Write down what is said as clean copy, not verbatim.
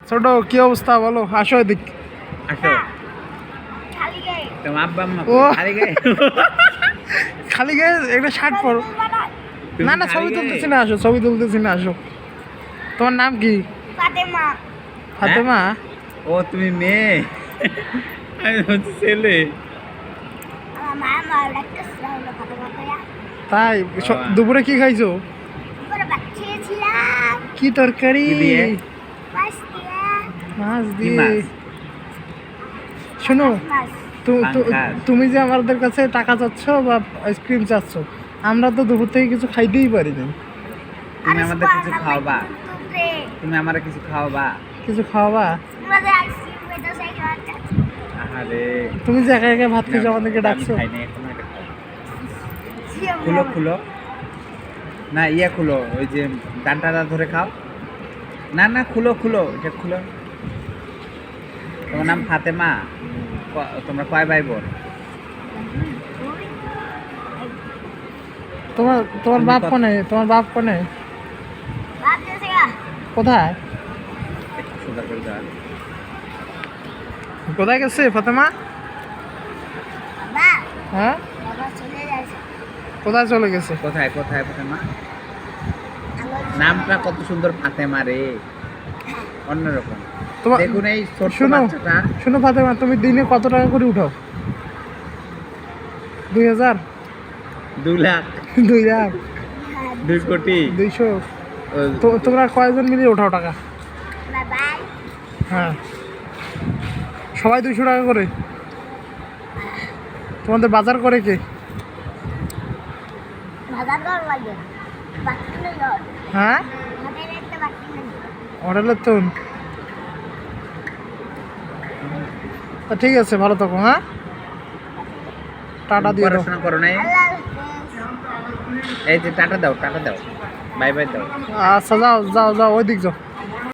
ছোট কি অবস্থা বলো, আসো এদিক। আসো। তোমার আব্বা আম্মা ও। খালি গায়ে? খালি গায়ে একটা শার্ট পরো। তুমি না না, খালি ছবি গায়ে? তুলতেছি না, আসো ছবি তুলতেছি না, আসো। তোমার নাম কি? ফাতেমা। ফাতেমা? ও তুমি মেয়ে, আমি হচ্ছে ছেলে। আমার মা আমার ডাকতেছিল হলো ফাতেমা কইয়া। তাই দুপুরে কি খাইছো? করে বাচ্চিয়েছিলাম কি তরকারি? কি দিয়ে? মাছ দিয়া। মাছ কি দিয়ে। মাছ? শোনো, মাছ। পাঙ্গাস। তুমি যে আমাদের কাছে টাকা চাচ্ছ বা আইসক্রিম চাচ্ছ, আমরা তো দুপুর থেকে কিছু খাইতেই পারি না। তুমি আমাদের কিছু খাওয়াবা? তুমি আমার কিছু খাওয়াবা? কিছু খাওয়াবা? আমাদের আইসক্রিম খেতে চাই খাওয়াতে। আরে তুমি যে একা একা ভাত খেয়েছো, আমাদেরকে আমি ডাকছো। খাই নাই এখনো, এটা খাও। খুলো খুলো, না ইয়ে খুলো, ওই যে ডান্টাটা ধরে খাও। না না, খুলো খুলো, এটা খুলো। তোমার নাম ফাতেমা? তোমরা কয় ভাই বোন? তোমার তোমার তুমি বাপ কত- কোনে? তোমার বাপ কোনে? ভাত দিয়েছে গা। কোথায়? একটু সোজা করে দাও। কোথায় গেছে ফাতেমা? বাবা, হ্যাঁ, বাবা চলে যাচ্ছে। কোথায় চলে গেছে? কোথায় কোথায় ফাতেমা? আমার নামটা কত সুন্দর, ফাতেমা রে, অন্যরকম। তোমার দেখুন এই ছোট্ট শোনো বাচ্চাটা। শোনো ফাতেমা, তুমি দিনে কত টাকা করে উঠাও? 2000? 2 লাখ, 2 লাখ? 2 কোটি। 200? ও, তোমরা কয়জন মিলিয়ে উঠাও টাকা? বাবা হ্যাঁ, সবাই 200 টাকা করে? তোমাদের বাজার করে কে? বাজার কর লাগে। বাকি নেই আর। হ্যাঁ, আমাদের একটা বাকি নেই। হোটেলের তো। তা ঠিক আছে, ভালো থাকো। হ্যাঁ, টাটা দিয়ে দাও। পড়াশোনা করো নাই? আল্লাহ হাফেজ। এই যে টাটা দাও, টাটা দাও, বাই বাই দাও। আচ্ছা, যাও যাও যাও, ওই দিক যাও।